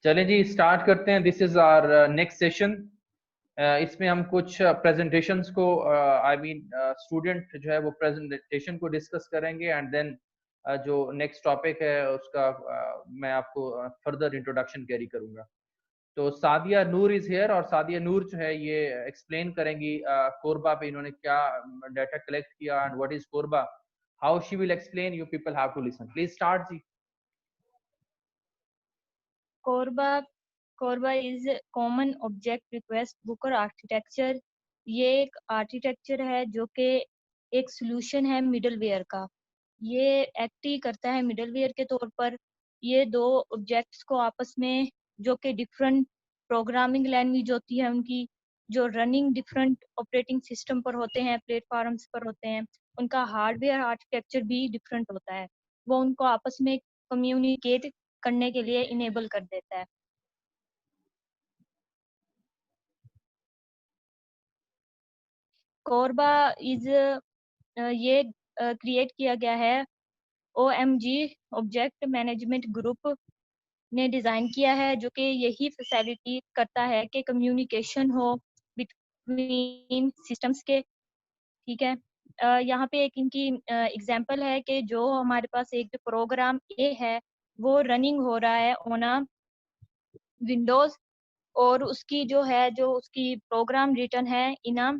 चलें जी, स्टार्ट करते हैं। This is our next session. इसमें हम कुछ प्रेजेंटेशंस को स्टूडेंट जो है वो प्रेजेंटेशन को डिस्कस करेंगे एंड देन जो नेक्स्ट टॉपिक है उसका मैं आपको फर्दर इंट्रोडक्शन कैरी करूंगा। तो सादिया नूर इज हेयर, और सादिया नूर जो है ये एक्सप्लेन करेंगी कोरबा पे इन्होंने क्या डाटा कलेक्ट किया and what is CORBA. How she will explain, you people have to listen. Please start जी। CORBA is common object request broker architecture. ये एक आर्किटेक्चर है जो कि एक सॉल्यूशन है मिडलवेयर का। ये एक्ट ही करता है मिडलवेयर के तौर पर। ये दो ऑब्जेक्ट्स को आपस में, जो कि डिफरेंट प्रोग्रामिंग लैंग्वेज होती है उनकी, जो रनिंग डिफरेंट ऑपरेटिंग सिस्टम पर होते हैं, प्लेटफॉर्म्स पर होते हैं, उनका हार्डवेयर आर्किटेक्चर भी डिफरेंट होता है। वो उनको आपस में कम्युनिकेट करने के लिए इनेबल कर देता है। कोरबा इज ये क्रिएट किया गया है OMG ऑब्जेक्ट मैनेजमेंट ग्रुप ने डिज़ाइन किया है, जो कि यही फैसिलिटी करता है कि कम्युनिकेशन हो बिटवीन सिस्टम्स के। ठीक है। यहाँ पे एक इनकी एग्जांपल है कि जो हमारे पास एक प्रोग्राम ए है वो रनिंग हो रहा है ऑन अ विंडोज, और उसकी जो उसकी प्रोग्राम रिटर्न है इन अ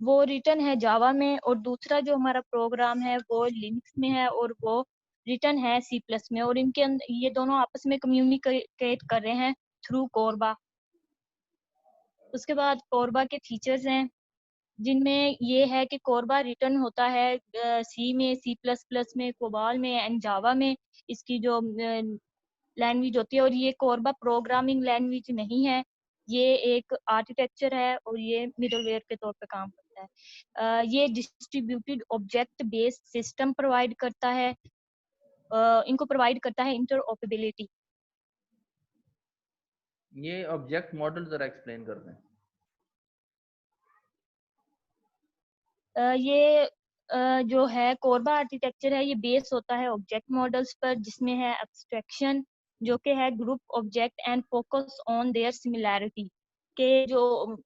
वो रिटर्न है जावा में, और दूसरा जो हमारा प्रोग्राम है वो लिनक्स में है और वो रिटर्न है C+ में। और इनके अंदर ये दोनों आपस में कम्युनिकेट कर रहे हैं थ्रू कोरबा। उसके बाद कोरबा के फीचर्स हैं, जिनमें ये है कि कोरबा रिटर्न होता है सी में, C++ में, कोबाल में एंड जावा में। इसकी जो लैंग्वेज होती है, और ये कोरबा प्रोग्रामिंग लैंग्वेज नहीं है, ये एक आर्किटेक्चर है और ये मिडलवेयर के तौर पे काम करता है। ये distributed object based system provide करता है, इनको प्रोवाइड करता है इंटरऑपरेबिलिटी। ये ऑब्जेक्ट मॉडल जरा एक्सप्लेन कर दें। ये जो है कोरबा आर्किटेक्चर है, ये बेस होता है ऑब्जेक्ट मॉडल्स पर, जिसमें है एब्स्ट्रैक्शन जो कि है group object and focus on their similarity, के जो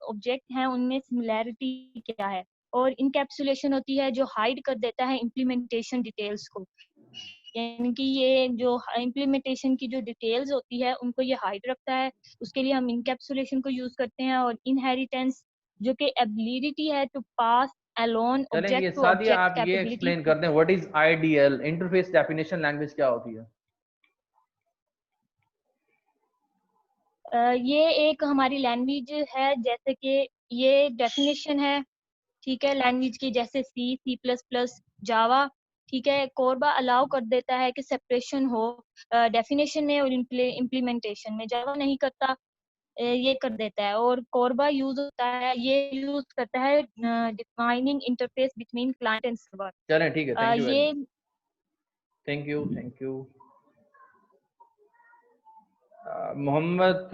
ऑब्जेक्ट हैं उनमें सिमिलैरिटी क्या है, और इनकैप्सुलेशन होती है जो हाइड कर देता है इम्प्लीमेंटेशन डिटेल्स को। यानी कि ये जो इम्प्लीमेंटेशन की जो डिटेल्स होती है उनको ये हाइड रखता है, उसके लिए हम इनकैप्सुलेशन को यूज करते हैं। और इनहेरिटेंस जो कि एबिलिटी है टू पास अलोन चलें ऑब्जेक्ट ये टू सादिया ऑब्जेक्ट आप ये कैपेबिलिटी। एक्सप्लेन कर दें, what is IDL interface definition language, क्या होती है? ये एक हमारी लैंग्वेज है, जैसे कि ये डेफिनेशन है, ठीक है, लैंग्वेज की, जैसे C++, जावा। ठीक है। कोरबा अलाउ कर देता है कि सेपरेशन हो डेफिनेशन में और इम्प्लीमेंटेशन में। जावा नहीं करता, ये कर देता है। और कोरबा यूज करता है defining interface between client and server. चलें ठीक है, थैंक यू वेरी ये much. Thank you, thank you. Mohammad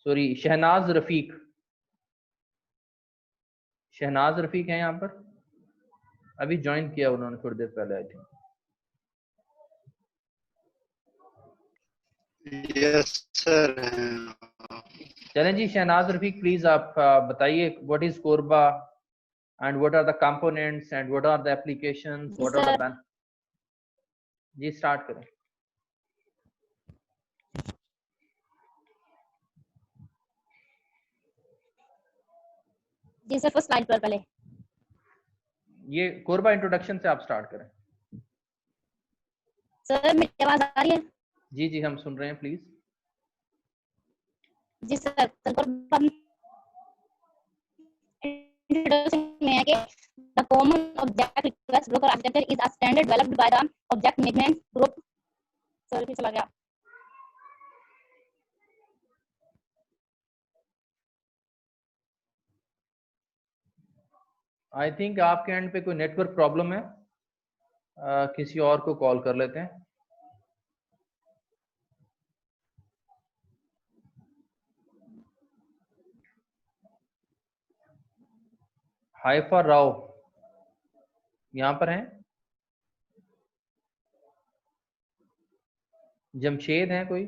sorry Shahnaz Rafiq, Shahnaz Rafiq हैं यहाँ पर? अभी ज्वाइन किया उन्होंने थोड़ी देर पहले आई थिंक। Yes sir. चलें जी, शहनाज रफीक प्लीज आप बताइए what is CORBA and what are the components and what are the applications, जी व्हाट आर द सर। जी स्टार्ट करें। जी सर, फर्स्ट स्लाइड पर पहले। ये कोरबा इंट्रोडक्शन से आप स्टार्ट करें। सर मेरी आवाज आ रही है? जी जी हम सुन रहे हैं, प्लीज। जी सर, introduction में है कि the common object request broker architecture is a standard developed by the object management group। Sir फिर चला गया। आई थिंक आपके एंड पे कोई नेटवर्क प्रॉब्लम है, किसी और को कॉल कर लेते हैं। हाइफा राव, यहाँ पर हैं? जमशेद हैं कोई?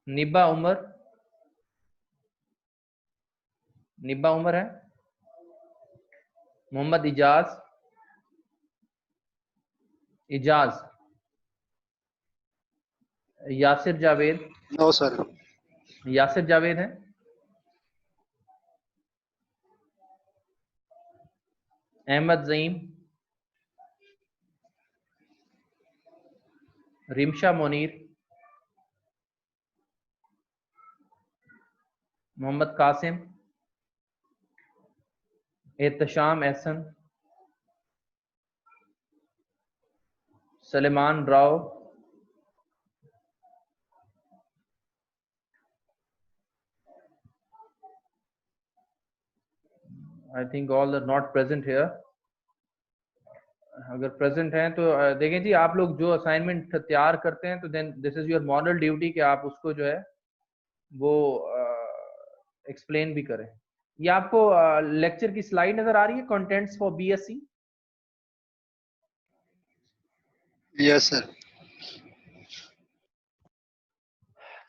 निब्बा उमर? निब्बा उमर है? मोहम्मद इजाज? इजाज? यासिर जावेद? No sir. यासिर जावेद है? Ahmad Zaeem? Rimsha Munir? Mohammad Qasim? Ehtesham Ahsan? Suleman Rao? I think all are not present here. अगर प्रेजेंट हैं तो देखें जी, आप लोग जो असाइनमेंट तैयार करते हैं तो then this is your model duty कि आप उसको जो है वो एक्सप्लेन भी करें। ये आपको लेक्चर की स्लाइड नजर आ रही है, contents for BSc? Yes sir.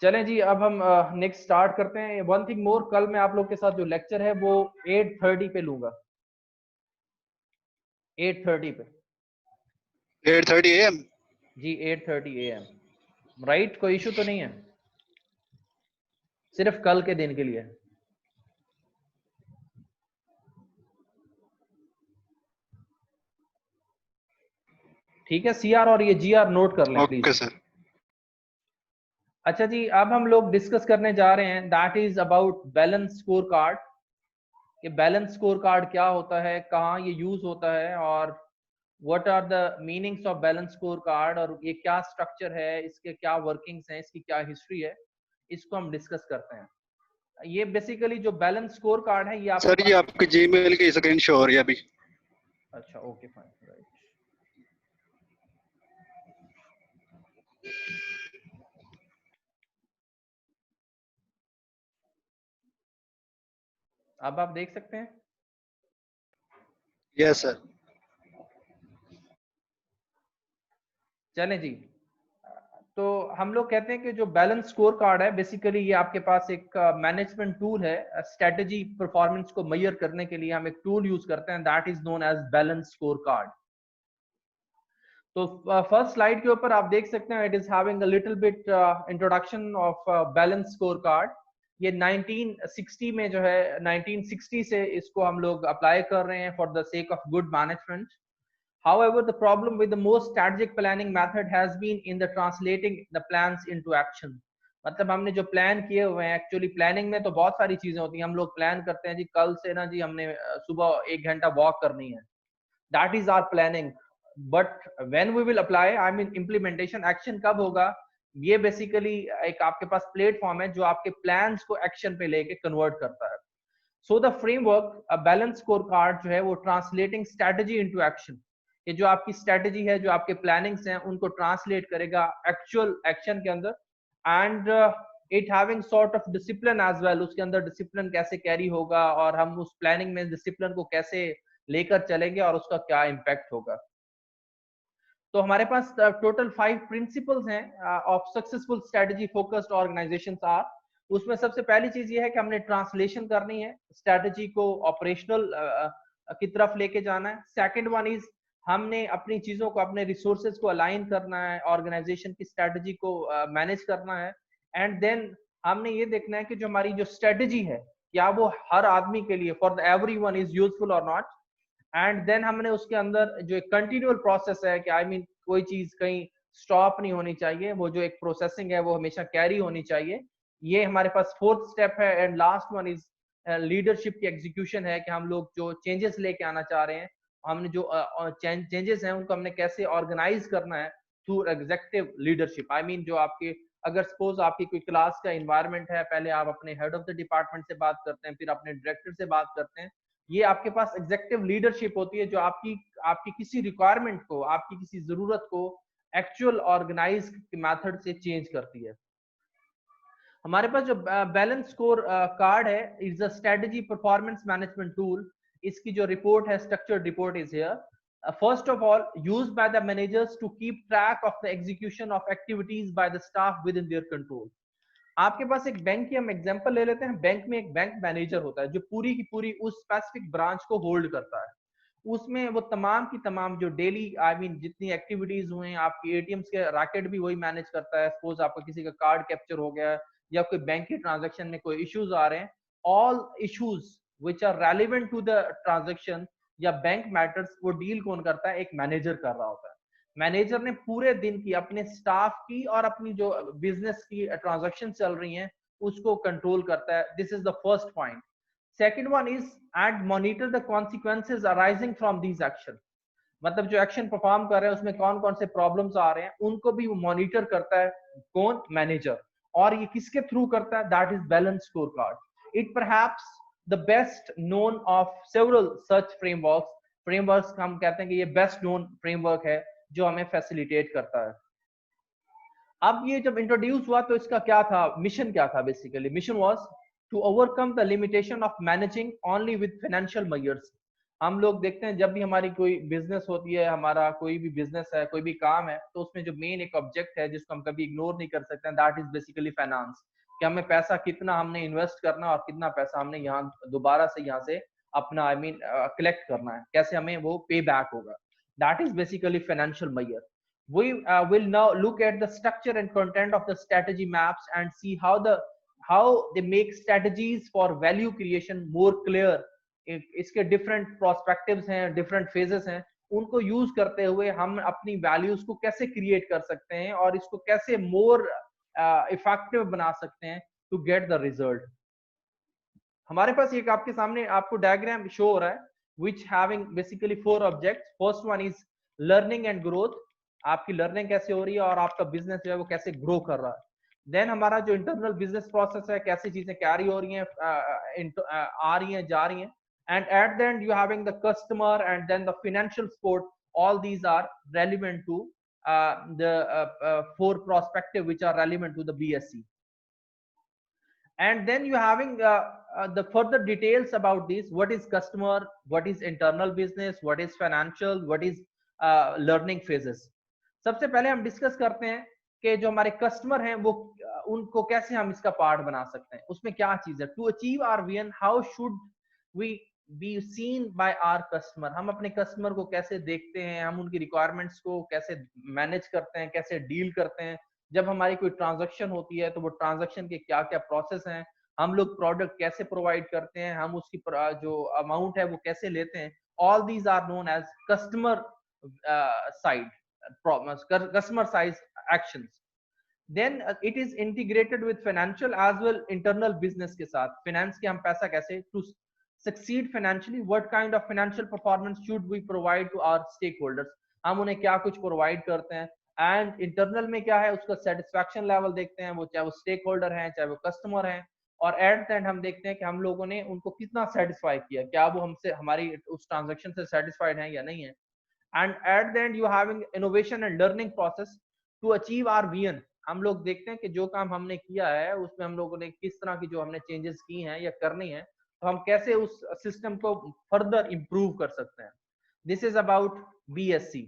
चलें जी, अब हम नेक्स्ट स्टार्ट करते हैं। वन थिंग मोर, कल मैं आप लोग के साथ जो लेक्चर है वो 8:30 पे लूंगा। 8:30 पे 8:30 AM? जी 8:30 AM, राइट? कोई इशू तो नहीं है? सिर्फ कल के दिन के लिए। ठीक है, सीआर और ये जीआर नोट कर लें प्लीज। Okay sir. अच्छा जी, अब हम लोग डिस्कस करने जा रहे हैं that is about balance scorecard. ये बैलेंस स्कोर कार्ड क्या होता है, कहाँ ये यूज होता है, और what are the meanings of balance scorecard, और ये क्या स्ट्रक्चर है, इसके क्या वर्किंग्स हैं, इसकी क्या हिस्ट्री है, इसको हम डिस्कस करते हैं। ये बेसिकली जो बैलेंस स्कोर कार्ड है ये आपके सर ये पास। आपके जीमेल की स्क्रीन शो हो रही है अभी। अच्छा ओके फाइन, राइट। अब आप देख सकते हैं? Yes sir. चलें जी, तो हम लोग कहते हैं कि जो बैलेंस स्कोर कार्ड है बेसिकली ये आपके पास एक मैनेजमेंट टूल है। स्ट्रेटजी परफॉर्मेंस को मेजर करने के लिए हम एक टूल यूज करते हैं, that is known as balance scorecard. तो फर्स्ट स्लाइड के ऊपर आप देख सकते हैं, it is having a little bit introduction of balance scorecard. ये 1960 में जो है, 1960 से इसको हम लोग अप्लाई कर रहे हैं for the sake of good management. However, the problem with the most strategic planning method has been in the translating the plans into action. मतलब हमने जो प्लान किए हुए हैं, एक्चुअली प्लानिंग में तो बहुत सारी चीजें होती हैं। हम लोग प्लान करते हैं जी, कल से ना जी हमने सुबह 1 घंटा वॉक करनी है, that is our planning. But when we will apply, I mean implementation, action कब होगा, ये बेसिकली एक आपके पास प्लेटफॉर्म है जो आपके प्लान्स को एक्शन पे लेके कन्वर्ट करता है। So the framework, a balance score card जो है वो ट्रांसलेटिंग स्ट्रेटजी इनटू एक्शन। ये जो आपकी स्ट्रेटजी है, जो आपके प्लानिंग्स हैं, उनको ट्रांसलेट करेगा एक्चुअल एक्शन के अंदर। And it having sort of discipline as well, उसके अंदर डिसिप्लिन कैसे कैरी होगा और हम उस प्लानिंग में डिसिप्लिन को कैसे लेकर चलेंगे और उसका क्या इम्पैक्ट होगा। तो हमारे पास टोटल 5 प्रिंसिपल्स हैं of successful strategy focused organisations are. उसमें सबसे पहली चीज ये है कि हमने ट्रांसलेशन करनी है, स्ट्रेटजी को ऑपरेशनल की तरफ लेके जाना है। सेकंड वन इज हमने अपनी चीजों को, अपने रिसोर्सेज को अलाइन करना है, ऑर्गेनाइजेशन की स्ट्रेटजी को मैनेज करना है। एंड देन हमने ये देखना है कि जो हमारी जो स्ट्रेटजी है, क्या वो हर आदमी के लिए, for the everyone is useful और नॉट। एंड देन हमने उसके अंदर जो एक कंटिन्यूअल प्रोसेस है कि आई मीन कोई चीज कहीं स्टॉप नहीं होनी चाहिए, वो जो एक प्रोसेसिंग है वो हमेशा कैरी होनी चाहिए। ये हमारे पास फोर्थ स्टेप है। And last one is leadership की एग्जीक्यूशन है कि हम लोग जो चेंजेस लेके आना चाह रहे हैं, हमने जो चेंजेस हैं उनको हमने कैसे ऑर्गेनाइज करना है through executive leadership. I mean जो आपके, अगर सपोज आपकी कोई क्लास का इन्वायरमेंट है, पहले आप अपने हेड ऑफ द डिपार्टमेंट से बात करते हैं, फिर अपने डायरेक्टर से बात करते हैं। ये आपके पास एग्जीक्यूटिव लीडरशिप होती है जो आपकी आपकी किसी रिक्वायरमेंट को, आपकी किसी जरूरत को एक्चुअल ऑर्गेनाइज मेथड से चेंज करती है। हमारे पास जो बैलेंस स्कोर कार्ड है, is a strategy performance management tool. इसकी जो रिपोर्ट है, structured report is here. First of all, used by the managers to keep track of the execution of activities by the staff within their control. आपके पास एक bank की हम example ले लेते हैं. बैंक में एक बैंक मैनेजर होता है जो पूरी की पूरी उस स्पेसिफिक ब्रांच को होल्ड करता है. उसमें वो तमाम की तमाम जो डेली जितनी एक्टिविटीज हुए हैं, आपकी एटीएम्स के रैकेट भी वही मैनेज करता है. सपोज आपका किसी का कार्ड कैप्चर हो गया या कोई बैंक के ट्रांजैक्शन में कोई इश्यूज आ रहे हैं, all issues which are relevant to the transaction या बैंक मैटर्स, वो डील कौन करता है? एक मैनेजर कर रहा होता है. मैनेजर ने पूरे दिन की अपने स्टाफ की और अपनी जो बिजनेस की ट्रांजैक्शन चल रही हैं उसको कंट्रोल करता है. This is the first point. Second one is and monitor the consequences arising from these action. मतलब जो एक्शन परफॉर्म कर रहे हैं उसमें कौन कौन से प्रॉब्लम्स आ रहे हैं उनको भी वो मॉनिटर करता है. कौन? मैनेजर. और ये किसके थ्रू करता है? That is balance score card. It perhaps the best known of several such frameworks हम कहते हैं कि ये बेस्ट नोन फ्रेमवर्क है जो हमें फैसिलिटेट करता है. अब ये जब इंट्रोड्यूस हुआ तो इसका क्या था, मिशन क्या था? Basically mission was to overcome the limitation of managing only with financial measures. हम लोग देखते हैं जब भी हमारी कोई बिजनेस होती है, हमारा कोई भी बिजनेस है, कोई भी काम है, तो उसमें जो मेन एक ऑब्जेक्ट है जिसको हम कभी इग्नोर नहीं कर सकते हैं, दैट इज बेसिकली फाइनेंस. कि हमें पैसा कितना हमने इन्वेस्ट करना और कितना पैसा हमने यहाँ दोबारा से यहाँ से अपना कलेक्ट करना है, कैसे हमें वो पे बैक होगा. That is basically financial measure. We will now look at the structure and content of the strategy maps and see how they make strategies for value creation more clear. इसके different perspectives हैं, different phases हैं, उनको use करते हुए हम अपनी values को कैसे क्रिएट कर सकते हैं और इसको कैसे मोर इफेक्टिव बना सकते हैं टू गेट द रिजल्ट. हमारे पास एक आपके सामने आपको डायग्राम शो हो रहा है which having basically 4 objects. First one is learning and growth. आपकी लर्निंग कैसे हो रही है और आपका बिजनेस जो है वो कैसे ग्रो कर रहा है. देन हमारा जो इंटरनल बिजनेस प्रोसेस है, कैसी चीजें कैरी हो रही हैं, आ रही हैं, जा रही हैं. And at the end you having the customer and then the financial support. All these are relevant to the 4 perspective which are relevant to the BSc. And then you having the further details about this: what is customer, what is internal business, what is financial, what is learning phases. सबसे पहले हम discuss करते हैं कि जो हमारे customer हैं वो उनको कैसे हम इसका पार्ट बना सकते हैं, उसमें क्या चीज है. To achieve our vision, how should we be seen by our customer. हम अपने कस्टमर को कैसे देखते हैं, हम उनकी रिक्वायरमेंट्स को कैसे मैनेज करते हैं, कैसे डील करते हैं. जब हमारी कोई ट्रांजैक्शन होती है तो वो ट्रांजैक्शन के क्या क्या प्रोसेस हैं, हम लोग प्रोडक्ट कैसे प्रोवाइड करते हैं, हम उसकी जो अमाउंट है वो कैसे लेते हैं. All these are known as customer side customer side actions. Then it is integrated with financial as well internal business के साथ. finance के हम पैसा कैसे to succeed financially, what kind of financial performance should we provide to our stakeholders, हम उन्हें क्या कुछ प्रोवाइड करते हैं. एंड इंटरनल में क्या है, उसका सेटिस्फैक्शन लेवल देखते हैं, वो चाहे वो स्टेक होल्डर हैं चाहे वो कस्टमर हैं. और एट द एंड हम देखते हैं कि हम लोगों ने उनको कितना सेटिस्फाई किया, क्या वो हमसे हमारी उस ट्रांजेक्शन से सेटिस्फाइड हैं या नहीं है. And at the end you having innovation and learning process to achieve our vision. हम लोग देखते हैं कि जो काम हमने किया है उसमें हम लोगों ने किस तरह की जो हमने चेंजेस की हैं या करनी है, तो हम कैसे उस सिस्टम को फर्दर इंप्रूव कर सकते हैं. This is about BSc.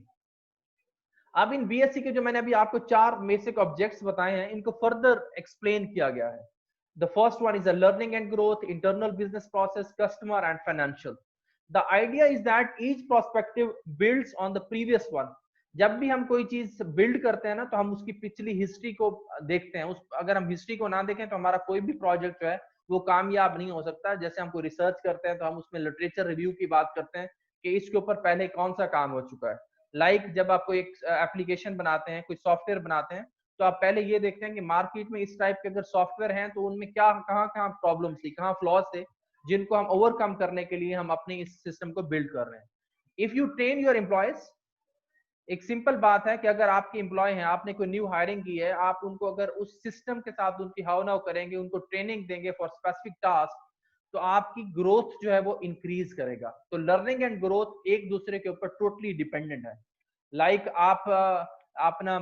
अब इन बीएससी के जो मैंने अभी आपको 4 बेसिक ऑब्जेक्ट्स बताए हैं, इनको फर्दर एक्सप्लेन किया गया है. The first one is a learning and growth, internal business process, customer and financial. The idea is that each perspective builds on the previous one. जब भी हम कोई चीज बिल्ड करते हैं ना तो हम उसकी पिछली हिस्ट्री को देखते हैं. अगर हम हिस्ट्री को ना देखें तो हमारा कोई भी प्रोजेक्ट जो है वो कामयाब नहीं हो सकता. जैसे हम कोई रिसर्च करते हैं तो हम उसमें लिटरेचर रिव्यू की बात करते हैं कि इसके ऊपर पहले कौन सा काम हो चुका है. लाइक जब आप कोई एक एप्लीकेशन बनाते हैं, कोई सॉफ्टवेयर बनाते हैं, तो आप पहले ये देखते हैं कि मार्केट में इस टाइप के अगर सॉफ्टवेयर हैं तो उनमें क्या कहाँ कहाँ प्रॉब्लम्स थी, कहाँ फ्लॉज थे, जिनको हम ओवरकम करने के लिए हम अपने इस सिस्टम को बिल्ड कर रहे हैं. If you train your employees, एक सिंपल बात है कि अगर आपके एम्प्लॉय हैं, आपने कोई न्यू हायरिंग की है, आप उनको अगर उस सिस्टम के साथ उनकी हाउ नाउ करेंगे, उनको ट्रेनिंग देंगे फॉर स्पेसिफिक टास्क, तो आपकी ग्रोथ जो है वो इंक्रीज करेगा. तो लर्निंग एंड ग्रोथ एक दूसरे के ऊपर टोटली डिपेंडेंट है. लाइक आप अपना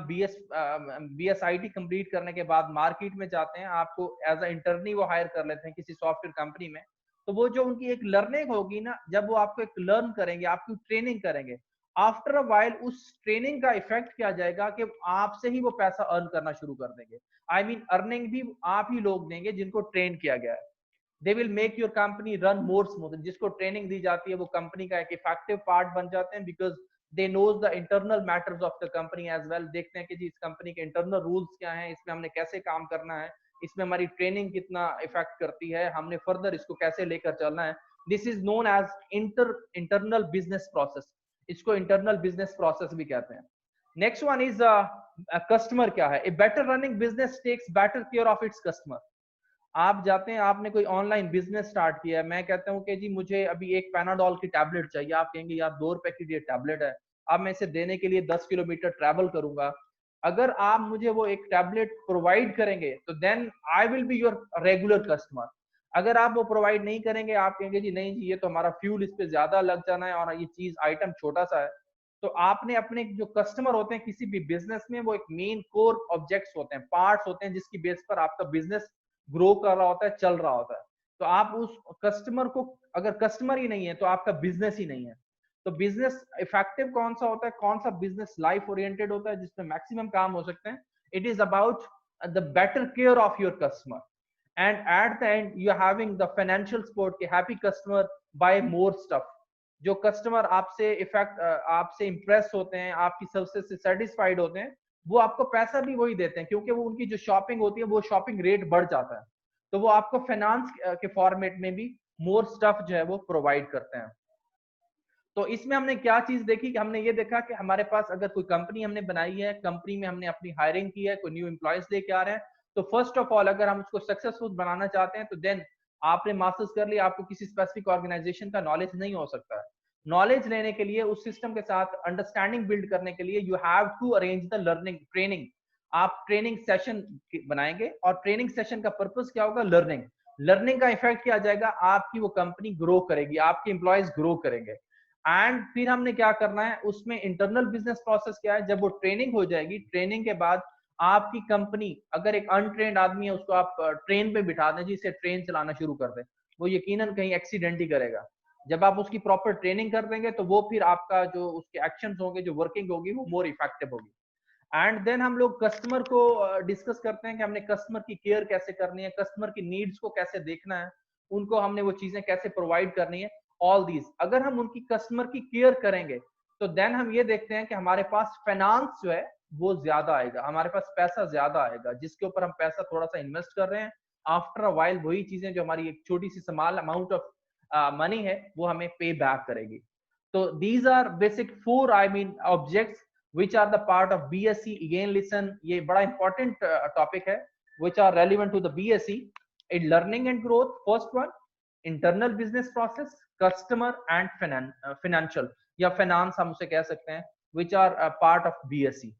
BSIT कंप्लीट करने के बाद मार्केट में जाते हैं, आपको एज अ इंटर्नी वो हायर कर लेते हैं किसी सॉफ्टवेयर कंपनी में, तो वो जो उनकी एक लर्निंग होगी ना, जब वो आपको एक लर्न करेंगे, आपकी ट्रेनिंग करेंगे, आफ्टर अ वाइल उस ट्रेनिंग का इफेक्ट क्या जाएगा कि आपसे ही वो पैसा अर्न करना शुरू कर देंगे। आई मीन अर्निंग भी आप ही लोग देंगे जिनको ट्रेन किया गया है। They will make your company run more smooth. जिसको ट्रेनिंग दी जाती है वो कंपनी का एक इफेक्टिव पार्ट बन जाते हैं, because they knows the internal matters of the company as well. देखते हैं कि जी इस कंपनी के इंटरनल रूल्स क्या हैं, इसमें हमने कैसे काम करना है, इसमें हमारी ट्रेनिंग कितना इफेक्ट करती है, हमने फर्दर इसको कैसे लेकर चलना है। This is known as internal business process. इसको इंटरनल बिजनेस प्रोसेस भी कहते हैं। नेक्स्ट वन इज कस्टमर क्या है। A better running business takes better care of its customer. आप जाते हैं, आपने कोई ऑनलाइन बिजनेस स्टार्ट किया है, मैं कहता हूँ कि जी मुझे अभी एक पैनाडोल की टैबलेट चाहिए, आप कहेंगे यार 2 रुपए की ये टैबलेट है, अब मैं इसे देने के लिए 10 किलोमीटर ट्रैवल करूंगा। अगर आप मुझे वो एक टैबलेट प्रोवाइड करेंगे तो then I will be your regular customer. अगर आप वो प्रोवाइड नहीं करेंगे, आप कहेंगे जी नहीं जी ये तो हमारा फ्यूल इस पे ज्यादा लग जाना है और ये चीज आइटम छोटा सा है। तो आपने अपने जो कस्टमर होते हैं किसी भी बिजनेस में, वो एक मेन कोर ऑब्जेक्ट्स होते हैं, पार्ट्स होते हैं जिसकी बेस पर आपका बिजनेस ग्रो कर रहा होता है, चल रहा होता है। तो आप उस कस्टमर को, अगर कस्टमर ही नहीं है तो आपका बिजनेस ही नहीं है। तो बिजनेस इफेक्टिव कौन सा होता है, कौन सा बिजनेस लाइफ ओरिएंटेड होता है जिसमें मैक्सिमम काम हो सकते हैं। It is about the better care of your customer, and at the end you are having the financial support के happy customer buy more stuff. जो कस्टमर आपसे इंप्रेस होते हैं, आपकी सर्विसेज से सेटिस्फाइड होते हैं, वो आपको पैसा भी वही देते हैं, क्योंकि वो उनकी जो शॉपिंग होती है वो शॉपिंग रेट बढ़ जाता है। तो वो आपको फाइनेंस के फॉर्मेट में भी मोर स्टफ जो है वो प्रोवाइड करते हैं। तो इसमें हमने क्या चीज देखी कि हमने ये देखा कि हमारे पास अगर कोई कंपनी हमने बनाई है, कंपनी में हमने अपनी हायरिंग की है, कोई न्यू एम्प्लॉयज लेके आ रहे हैं, तो फर्स्ट ऑफ ऑल अगर हम उसको सक्सेसफुल बनाना चाहते हैं तो देन आपने मास्टर्स कर लिया, आपको किसी स्पेसिफिक ऑर्गेनाइजेशन का नॉलेज नहीं हो सकता है। नॉलेज लेने के लिए, उस सिस्टम के साथ अंडरस्टैंडिंग बिल्ड करने के लिए you have to arrange the learning training. आप ट्रेनिंग सेशन बनाएंगे और ट्रेनिंग सेशन का पर्पस क्या होगा, लर्निंग। लर्निंग का इफेक्ट क्या आ जाएगा, आपकी वो कंपनी ग्रो करेगी, आपके एम्प्लॉयज ग्रो करेंगे। एंड फिर हमने क्या करना है, उसमें इंटरनल बिजनेस प्रोसेस क्या है, जब वो ट्रेनिंग हो जाएगी, ट्रेनिंग के बाद आपकी कंपनी, अगर एक अनट्रेन्ड आदमी है उसको आप ट्रेन पे बिठा दें, जिसे ट्रेन चलाना शुरू कर दें, वो यकीनन कहीं एक्सीडेंट ही करेगा। जब आप उसकी प्रॉपर ट्रेनिंग कर देंगे तो वो फिर आपका जो उसके एक्शंस होंगे, जो वर्किंग होगी, वो मोर इफेक्टिव होगी। एंड देन हम लोग कस्टमर को डिस्कस करते हैं कि हमने कस्टमर की केयर कैसे करनी है, कस्टमर की नीड्स को कैसे देखना है, उनको हमने वो चीजें कैसे प्रोवाइड करनी है। ऑल दीज अगर हम उनकी कस्टमर की केयर करेंगे तो देन हम ये देखते हैं कि हमारे पास फाइनेंस जो है वो ज्यादा आएगा, हमारे पास पैसा ज्यादा आएगा, जिसके ऊपर हम पैसा थोड़ा सा इन्वेस्ट कर रहे हैं, आफ्टर अ वाइल वही चीजें जो हमारी एक छोटी सी स्मॉल अमाउंट ऑफ मनी है वो हमें पे बैक करेगी। तो these are basic 4 I mean objects which are the part of BSc. Again listen, ये बड़ा important topic है, which are relevant to the BSc in learning and growth. First one, internal business process, customer and financial या finance हम उसे कह सकते हैं, which are a part of BSc.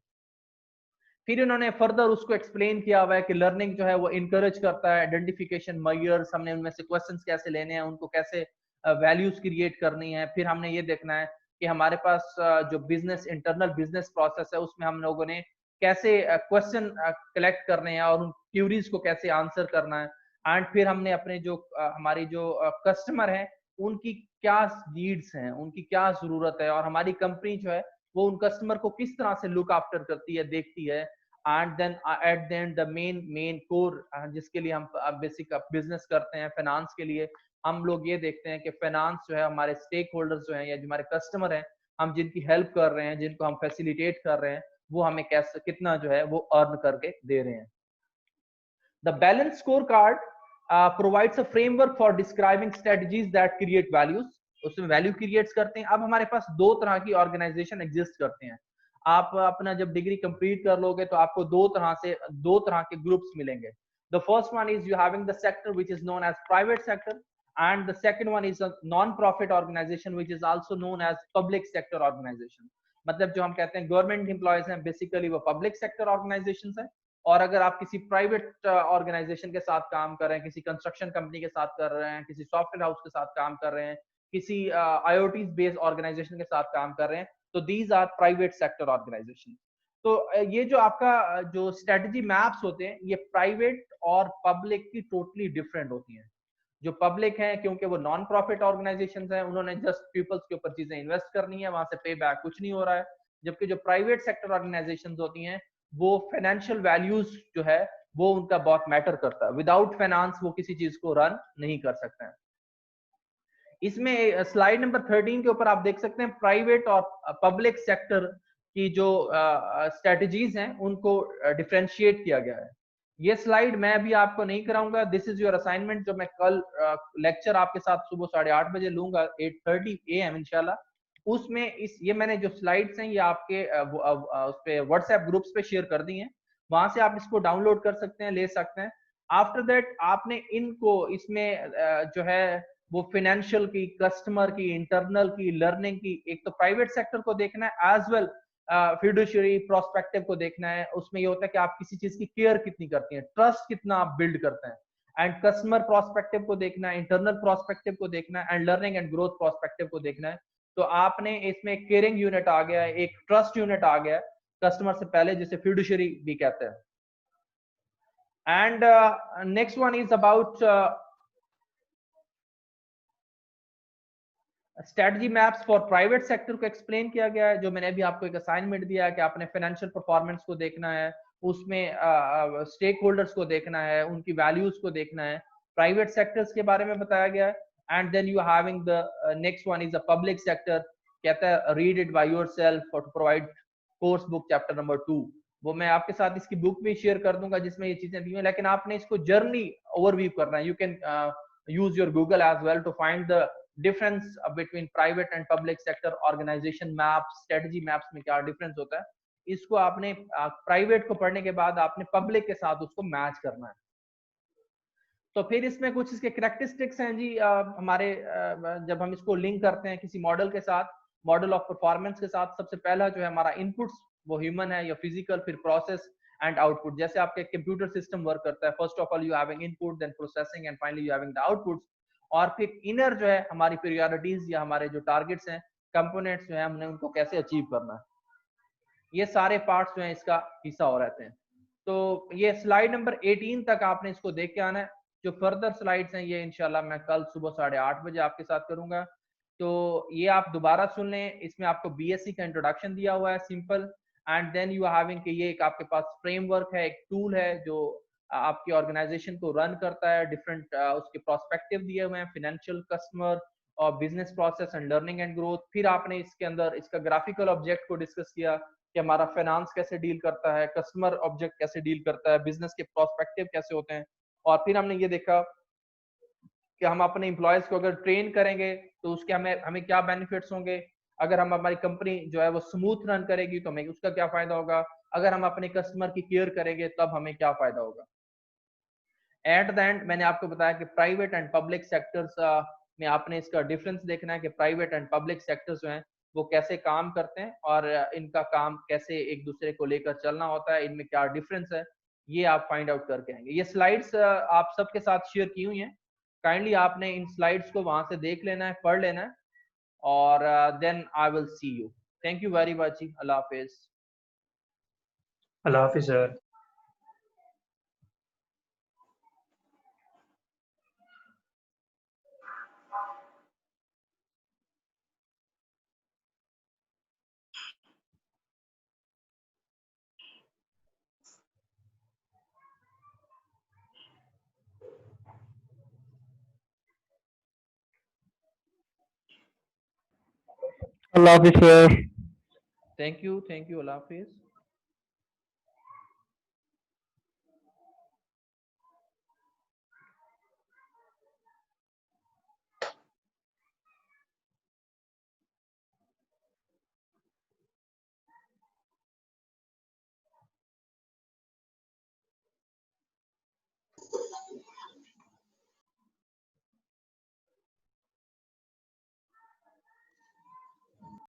फिर इन्होंने फर्दर उसको एक्सप्लेन किया हुआ है कि लर्निंग जो है वो इनकरेज करता है आइडेंटिफिकेशन मेजर्स, हमने उनमें से क्वेश्चंस कैसे लेने हैं, उनको कैसे वैल्यूज क्रिएट करनी है। फिर हमने ये देखना है कि हमारे पास जो बिजनेस इंटरनल बिजनेस प्रोसेस है उसमें हम लोगों ने कैसे क्वेश्चन कलेक्ट करने हैं और उन क्यूरीज को कैसे आंसर करना है। एंड फिर हमने अपने जो हमारी जो कस्टमर है उनकी क्या नीड्स हैं, उनकी क्या जरूरत है, और हमारी कंपनी जो है वो उन कस्टमर को किस तरह से लुक आफ्टर करती है, देखती है। And then at the end the main core जिसके लिए हम बेसिक बिजनेस करते हैं, फाइनेंस के लिए हम लोग ये देखते हैं कि फाइनेंस जो है हमारे स्टेक होल्डर्स जो हैं या जो हमारे कस्टमर हैं, हम जिनकी हेल्प कर रहे हैं, जिनको हम फैसिलिटेट कर रहे हैं, वो हमें कैसे कितना जो है वो अर्न करके दे रहे हैं। The balanced scorecard provides a framework for describing strategies that create values. उसमें वैल्यू क्रिएट्स करते हैं। अब हमारे पास 2 तरह की ऑर्गेनाइजेशन एग्जिस्ट करते हैं। आप अपना जब डिग्री कंप्लीट कर लोगे तो आपको 2 तरह के ग्रुप्स मिलेंगे। The first one is you having the sector which is known as private sector, and the second one is a non-profit organization which is also known as public sector organization. मतलब जो हम कहते हैं government employees हैं, basically वो public sector organisations हैं। और अगर आप किसी प्राइवेट ऑर्गेनाइजेशन के साथ काम कर रहे हैं, किसी कंस्ट्रक्शन कंपनी के साथ कर रहे हैं, किसी सॉफ्टवेयर हाउस के साथ काम कर रहे हैं, किसी IoT बेस्ड ऑर्गेनाइजेशन के साथ काम कर रहे हैं, तो these are private sector organisation. तो ये जो आपका जो स्ट्रेटजी मैप्स होते हैं, ये प्राइवेट और पब्लिक की टोटली डिफरेंट होती हैं। जो पब्लिक है क्योंकि वो नॉन प्रॉफिट ऑर्गेनाइजेशंस हैं, उन्होंने जस्ट पीपल्स के ऊपर चीजें इन्वेस्ट करनी है, वहां से पे बैक कुछ नहीं हो रहा है। जबकि जो प्राइवेट सेक्टर ऑर्गेनाइजेशंस होती हैं वो फाइनेंशियल वैल्यूज जो है वो उनका बहुत मैटर करता है। विदाउट फाइनेंस वो किसी चीज को रन नहीं कर सकते हैं। इसमें स्लाइड नंबर 13 के ऊपर आप देख सकते हैं प्राइवेट और पब्लिक सेक्टर की जो स्ट्रेटजीज हैं उनको डिफरेंशिएट किया गया है। ये स्लाइड मैं भी आपको नहीं कराऊंगा, दिस इज योर असाइनमेंट जो मैं कल लेक्चर आपके साथ सुबह 8:30 बजे लूंगा 8:30 AM इंशाल्लाह। उसमें ये मैंने जो स्लाइड्स हैं ये आपके उस पे व्हाट्सएप ग्रुप्स पे शेयर कर दी हैं, वहां से आप इसको डाउनलोड कर सकते हैं, ले सकते हैं। आफ्टर दैट आपने इनको इसमें जो है वो फाइनेंशियल की, कस्टमर की, इंटरनल की, लर्निंग की, एक तो प्राइवेट सेक्टर को देखना है एज वेल फिडुशियरी प्रोस्पेक्टिव को देखना है। उसमें ये होता है कि आप किसी चीज की केयर कितनी करती हैं, ट्रस्ट कितना आप बिल्ड करते हैं, एंड कस्टमर प्रोस्पेक्टिव को देखना है, इंटरनल प्रोस्पेक्टिव को देखना है, and learning and growth prospective को देखना है। तो आपने इसमें केयरिंग यूनिट आ गया है, एक ट्रस्ट यूनिट आ गया है कस्टमर से पहले, जिसे फिडुशियरी भी कहते हैं। And next one is about strategy maps for private sector को एक्सप्लेन किया गया है, जो मैंने अभी आपको एक असाइनमेंट दिया है कि आपने फाइनेंशियल परफॉर्मेंस को देखना है, उसमें स्टेक होल्डर्स को देखना है, उनकी वैल्यूज को देखना है, प्राइवेट सेक्टर्स के बारे में बताया गया है। And then you having the next one is a public sector, कहता है रीड इट बाय योरसेल्फ और to provide course book chapter number 2। वो मैं आपके साथ इसकी बुक भी शेयर कर दूंगा जिसमें ये चीजें दी हैं, लेकिन आपने इसको जर्नी ओवरव्यू करना है। You can use your Google as well to find the difference between private and public sector organisation maps, strategy maps में क्या डिफरेंस होता है। इसको आपने प्राइवेट को पढ़ने के बाद आपने पब्लिक के साथ उसको मैच करना है। तो फिर इसमें कुछ इसके कैरेक्टरिस्टिक्स हैं जी, हमारे जब हम इसको लिंक करते हैं किसी मॉडल के साथ, मॉडल ऑफ परफॉर्मेंस के साथ, सबसे पहला जो है हमारा इनपुट्स वो ह्यूमन है या फिजिकल, फिर प्रोसेस एंड आउटपुट। जैसे आपके कंप्यूटर सिस्टम वर्क करता है, first of all you having input, then processing and finally you having the outputs. और फिर इनर जो है हमारी प्रायोरिटीज या हमारे जो टारगेट्स हैं, कंपोनेंट्स जो है, हमने उनको कैसे अचीव करना है। ये सारे पार्ट्स जो हैं इसका हिस्सा हो रहते हैं। तो ये स्लाइड नंबर 18 तक आपने इसको देख के आना है। जो फर्दर स्लाइड्स हैं ये इंशाल्लाह मैं कल सुबह 8:30 बजे आपके साथ करूंगा। तो ये आप दोबारा सुन लें, इसमें आपको बीएससी का इंट्रोडक्शन दिया हुआ है simple, and then you having कि ये एक आपके पास फ्रेमवर्क है, एक टूल है जो आपकी ऑर्गेनाइजेशन को रन करता है। डिफरेंट उसके प्रोस्पेक्टिव दिए हुए हैं, फाइनेंशियल, कस्टमर और business process and learning and growth. फिर आपने इसके अंदर इसका ग्राफिकल ऑब्जेक्ट को डिस्कस किया कि हमारा फाइनेंस कैसे डील करता है, कस्टमर ऑब्जेक्ट कैसे डील करता है, बिजनेस के प्रोस्पेक्टिव कैसे होते हैं। और फिर हमने ये देखा कि हम अपने एम्प्लॉयज को अगर ट्रेन करेंगे तो उसके हमें हमें क्या बेनिफिट्स होंगे, अगर हम हमारी कंपनी जो है वो स्मूथ रन करेगी तो हमें उसका क्या फायदा होगा, अगर हम अपने कस्टमर की केयर करेंगे तब हमें क्या फायदा होगा। एट द एंड मैंने आपको बताया कि प्राइवेट एंड पब्लिक सेक्टर्स में आपने इसका डिफरेंस देखना है कि प्राइवेट एंड पब्लिक सेक्टर्स जो हैं वो कैसे काम करते हैं और इनका काम कैसे एक दूसरे को लेकर चलना होता है, इनमें क्या डिफरेंस है, ये आप फाइंड आउट करके आएंगे। ये स्लाइड्स आप सबके साथ शेयर की हुई हैं, काइंडली आपने इन स्लाइड्स को वहां से देख लेना है, पढ़ लेना है, और then I will see you. Thank you very much जी, अल्लाह हाफिज। अल्लाह हाफिज सर। अल्लाह हाफिज सर। थैंक यू, अल्लाह हाफिज।